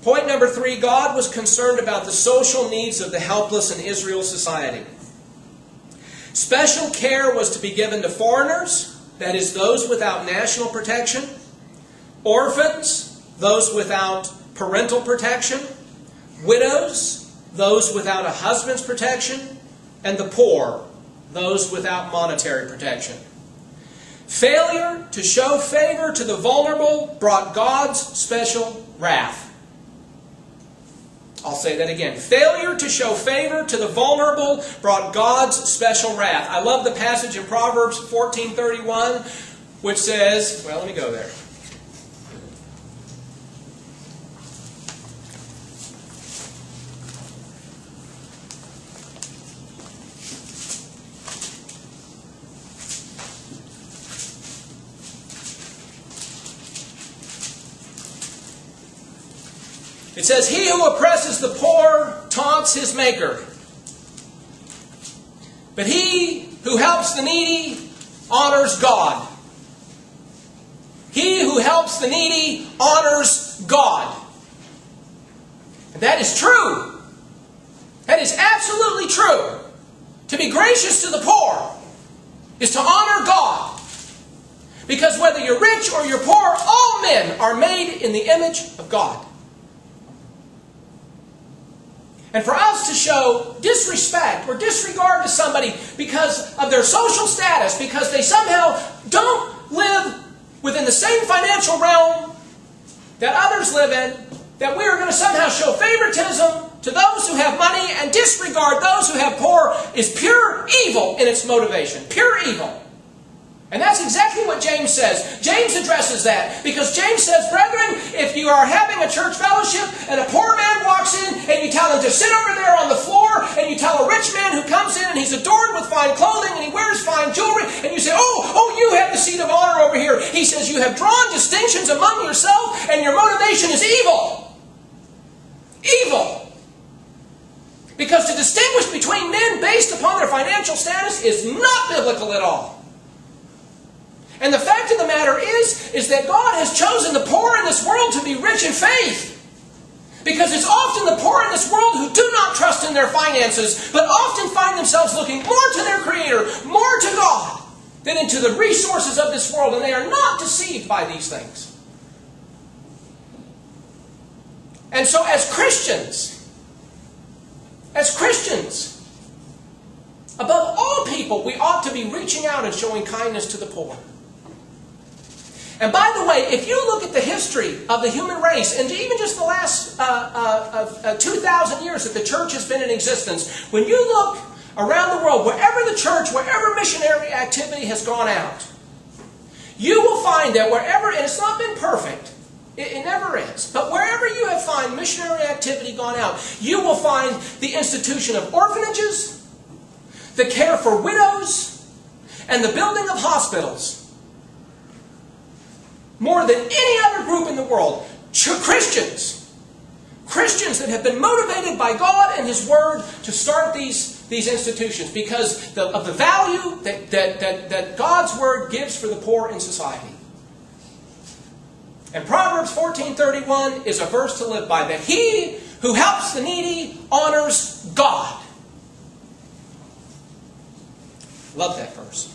Point number 3, God was concerned about the social needs of the helpless in Israel's society. Special care was to be given to foreigners, that is, those without national protection, orphans, those without parental protection, widows, those without a husband's protection, and the poor, those without monetary protection. Failure to show favor to the vulnerable brought God's special wrath. I'll say that again. Failure to show favor to the vulnerable brought God's special wrath. I love the passage in Proverbs 14:31, which says, well, let me go there. It says, "He who oppresses the poor taunts his maker. But he who helps the needy honors God." He who helps the needy honors God. And that is true. That is absolutely true. To be gracious to the poor is to honor God. Because whether you're rich or you're poor, all men are made in the image of God. And for us to show disrespect or disregard to somebody because of their social status, because they somehow don't live within the same financial realm that others live in, that we are going to somehow show favoritism to those who have money and disregard those who have poor, is pure evil in its motivation. Pure evil. And that's exactly what James says. James addresses that. Because James says, brethren, if you are having a church fellowship and a poor man walks in and you tell him to sit over there on the floor, and you tell a rich man who comes in and he's adorned with fine clothing and he wears fine jewelry, and you say, oh, you have the seat of honor over here. He says, you have drawn distinctions among yourself and your motivation is evil. Evil. Because to distinguish between men based upon their financial status is not biblical at all. And the fact of the matter is that God has chosen the poor in this world to be rich in faith. Because it's often the poor in this world who do not trust in their finances, but often find themselves looking more to their Creator, more to God, than into the resources of this world. And they are not deceived by these things. And so as Christians, above all people, we ought to be reaching out and showing kindness to the poor. And by the way, if you look at the history of the human race, and even just the last 2,000 years that the church has been in existence, when you look around the world, wherever the church, wherever missionary activity has gone out, you will find that wherever, and it's not been perfect, it never is, but wherever you have found missionary activity gone out, you will find the institution of orphanages, the care for widows, and the building of hospitals. More than any other group in the world, Christians that have been motivated by God and His Word to start these institutions because of the value that God's Word gives for the poor in society. And Proverbs 14:31 is a verse to live by, that he who helps the needy honors God. Love that verse.